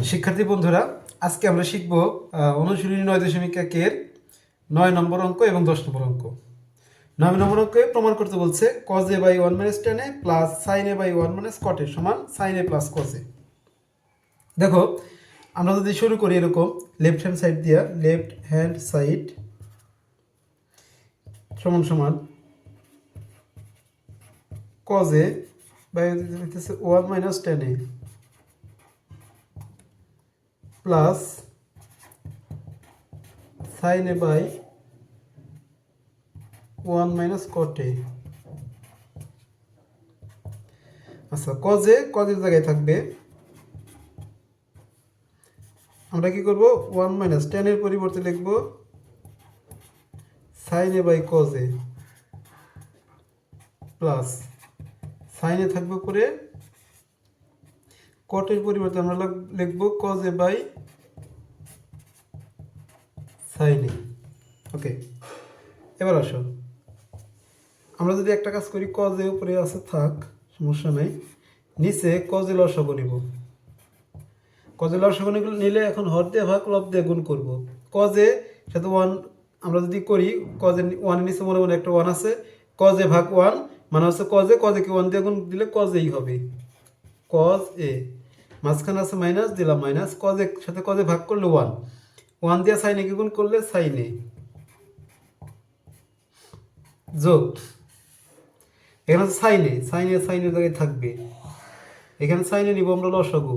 শিক্ষার্থী বন্ধুরা, আজকে আমরা শিখব অনুশীলনী 9.1-এর 9 নম্বর অঙ্ক এবং 10 নম্বর অঙ্ক। 9 নম্বর অঙ্কে প্রমাণ করতে বলছে cos a by 1 - tan a plus sin a by 1 - cot a সমান sin a plus cos a। দেখো, আমরা যদি শুরু করি এরকম লেফট হ্যান্ড সাইড দিয়া, লেফট হ্যান্ড সাইড সমান সমান cos a by 1 - tan a plus sin a by 1 - cot a। আচ্ছা, cos এর জায়গায় থাকবে, আমরা কি করব 1 - tan এর পরিবর্তে লিখব sin a by cos a plus sin a থাকবে উপরে, cot এর পরিবর্তে আমরা লিখব cos a by sin a। Okay, এবার আসো আমরা যদি একটা কাজ করি, cos a উপরে আছে থাক, সমস্যা নাই, নিচে cos a লসাগু নিব। cos a লসাগু নিলে এখন হর দিয়ে ভাগ লব দিয়ে গুণ করব। cos a সাথে 1 আমরা যদি করি, cos a 1 এর নিচে মনে মনে একটা 1 আছে, cos a ভাগ 1 মানে হচ্ছে cos a কে 1 দিয়ে গুণ দিলে cos a হবে, cos a মাঝখানে আছে মাইনাস, দিলাম মাইনাস, cos a সাথে cos a ভাগ করলে 1 দিয়ে sin a কে গুণ করলে sin a যোগ এখানে আছে sin a জায়গায় থাকবে, এখানে sin a নিব আমরা লসাগু,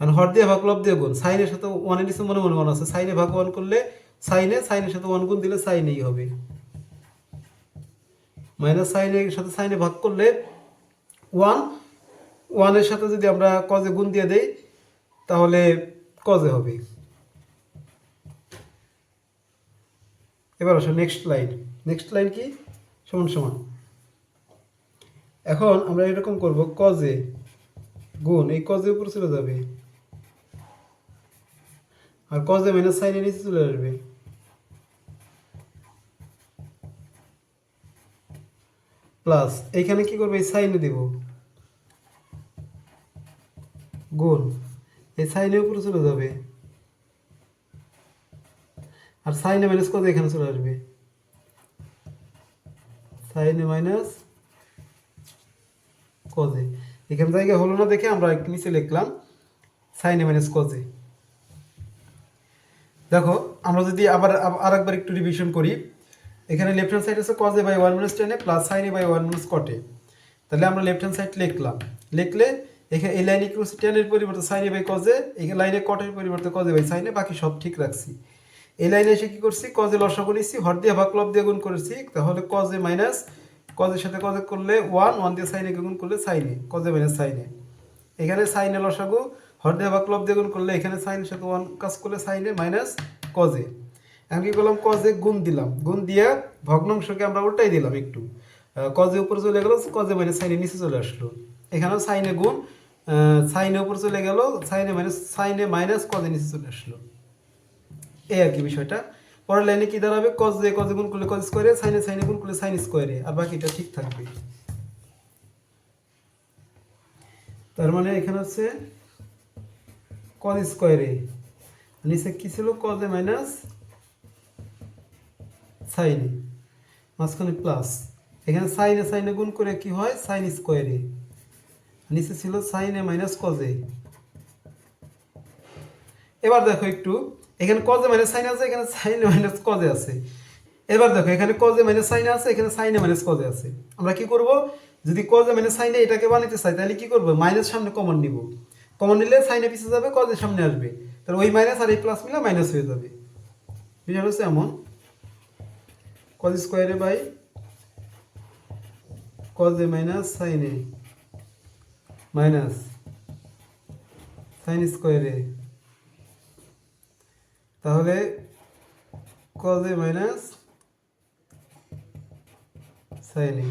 এখন হর দিয়ে ভাগ লব দিয়ে গুণ, sin এর সাথে 1 এর নিচে মনে মনে 1 আছে, sin a ভাগ 1 করলে sin এর সাথে 1 গুণ দিলে sin a হবে, মাইনাস sin এর সাথে sin a ভাগ করলে 1 এর সাথে যদি আমরা cos a গুণ দিয়ে দেই তাহলে cos a হবে। এবার আসো নেক্সট লাইন কি, সমান সমান, এখন আমরা এরকম করব cos a গুণ এই cos a উপরে চলে যাবে, আর cos a minus sin a নিচে চলে আসবে, প্লাস এইখানে কি করবে, এই sin a দেব গুণ এই sin a উপরে চলে যাবে, আর sin a minus cos a এখানে চলে আসবে, sin a minus cos a এখানে জায়গা হলো না দেখে আমরা নিচে লিখলাম sin a minus cos a। দেখো, আমরা যদি আবার আরেকবার একটু রিভিশন করি, এখানে লেফট হ্যান্ড সাইড আছে cos a by 1 - tan a plus sin a by 1 - cot a। তাহলে আমরা লেফট হ্যান্ড সাইড লিখলে এখানে এই লাইনে কি করছি, tan এর পরিবর্তে sin a by cos a, এই লাইনে cot এর পরিবর্তে cos a by sin a, বাকি সব ঠিক রাখছি। এই লাইনে এসে কি করছি, cos a লসাগু নিচ্ছি, হর দিয়ে ভাগ লব দিয়ে গুণ করেছি, তাহলে cos a মাইনাস cos এর সাথে cos a করলে 1 দিয়ে sin a কে গুণ করলে sin a, cos a minus sin a। এখানে sin a লসাগু হর দিয়ে ভাগ লব দিয়ে গুণ করলে এখানে sin এর সাথে 1 কাজ করলে sin a minus cos a। এখন কি করলাম, cos a গুণ দিলাম, গুণ দিয়ে ভগ্নাংশকে আমরা উল্টাই দিলাম একটু, cos a উপরে চলে গেল, cos a minus sin a নিচে চলে আসলো, এখানেও sin a গুণ sin a উপরে চলে গেল, sin a minus cos a নিচে চলে আসলো, এই আর কি বিষয়টা। পরের লাইনে কি দাঁড়াবে, cos a গুণ করলে cos স্কয়ারে, sin a গুণ করলে sin স্কয়ারে, আর বাকিটা ঠিক থাকবে। তার মানে এখানে হচ্ছে cos স্কয়ারে, নিচে কি ছিল, cos a minus sin a, মাঝখানে প্লাস, এখানে sin a গুণ করে কি হয়, sin স্কয়ারে, নিচে ছিল sin a minus cos a। এবার দেখো একটু, এখানে cos a মাইনাস sin আছে, এখানে sin a minus cos a আছে। এবার দেখো এখানে cos a মাইনাস sin আছে, এখানে sin a minus cos a আছে। আমরা কি করব, যদি cos a minus sin a এটাকে বানাতে চাই তাহলে কি করব, মাইনাস সামনে কমন নিব, কমন নিলে sin a পিছিয়ে যাবে, cos a সামনে আসবে, তাহলে ওই মাইনাস আর এই প্লাস মিলে মাইনাস হয়ে যাবে। বুঝা গেছে, এমন cos স্কয়ারে by cos a minus sin a minus sin স্কয়ারে, তাহলে cos a minus sin a।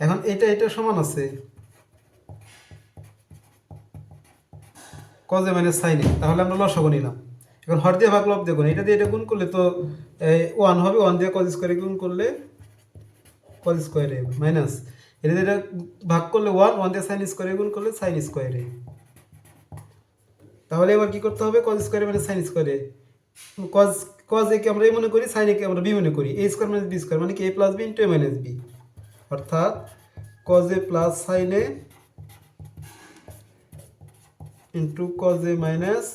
এখন এটা সমান আছে cos a minus sin a, তাহলে আমরা লসাগু নিলাম, এখন হর দিয়ে ভাগ লব দিয়ে গুণ, এটা দিয়ে এটা গুণ করলে তো 1 হবে, 1 দিয়ে cos স্কয়ারে গুণ করলে cos স্কয়ারে মাইনাস, এটা ভাগ করলে 1 দিয়ে সাইন স্কোয়ারে গুণ করলে সাইন স্কোয়ারে। তাহলে এবার কি করতে হবে, কজ স্কোয়ারে মানে সাইন স্কোয়ারে। কজ কজ এ কে আমরা এ মনে করি, সাইন এ কে আমরা বি মনে করি। A square minus B square মানে কি A plus B into A minus B, অর্থাৎ cos A plus sine A into cos A minus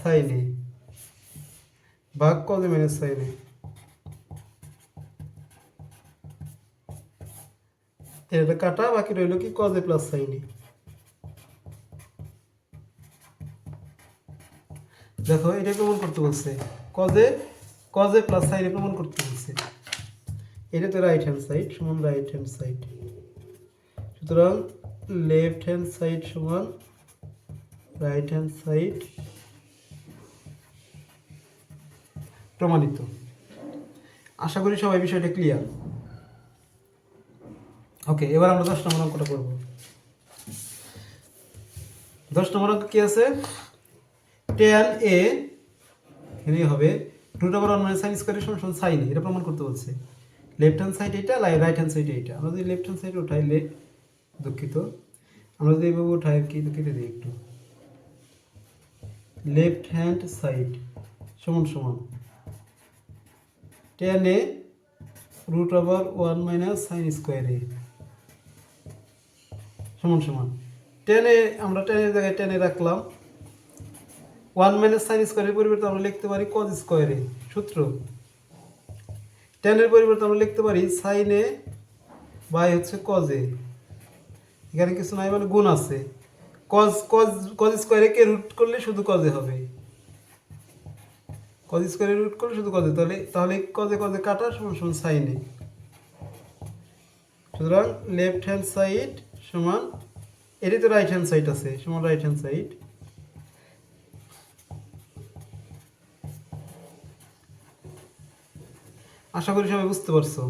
sine A ভাগ cos A minus sine A. এটা কাটা, বাকি রইল কি cos A plus sine A. দেখো এটা প্রমাণ করতে বলছে, cos A plus sine A প্রমাণ করতে বলছে। এটা তো রাইট হ্যান্ড সাইড সমান রাইট হ্যান্ড সাইড, সুতরাং লেফট হ্যান্ড সাইড সমান রাইট হ্যান্ড সাইড প্রমাণিত। আশা করি সবাই বিষয়টা ক্লিয়ার। ওকে, এবার আমরা 10 নম্বর অঙ্কটা করব। 10 নম্বর অঙ্ক কি আছে, tan a এখানে হবে √1 - sin স্কয়ার সমান sin a, এটা প্রমাণ করতে বলছে। লেফট হ্যান্ড সাইড এটা, রাইট হ্যান্ড সাইড এটা। আমরা যদি লেফট হ্যান্ড সাইড উঠাই, দুঃখিত, আমরা যদি এইভাবে উঠাই কি কেটে দিই একটু, লেফট হ্যান্ড সাইড সমান সমান tan a √1 - sin square a সমান সমান tan a, আমরা tan এর জায়গায় tan a রাখলাম, 1 - sin স্কয়ারের পরিবর্তে আমরা লিখতে পারি cos স্কয়ার a। সূত্র, tan এর পরিবর্তে আমরা লিখতে পারি sin a বাই হচ্ছে cos a। এখানে কিছু নাই মানে গুণ আছে, cos স্কয়ারে কে রুট করলে শুধু cos a হবে, cos স্কয়ারে রুট করলে শুধু cos a, তাহলে cos a কাটা সমান সমান sin a। সুতরাং লেফট হ্যান্ড সাইড সমান, এটাই তো রাইট হ্যান্ড সাইড আছে, সমান রাইট হ্যান্ড সাইড। আশা করি সবাই বুঝতে পারছো।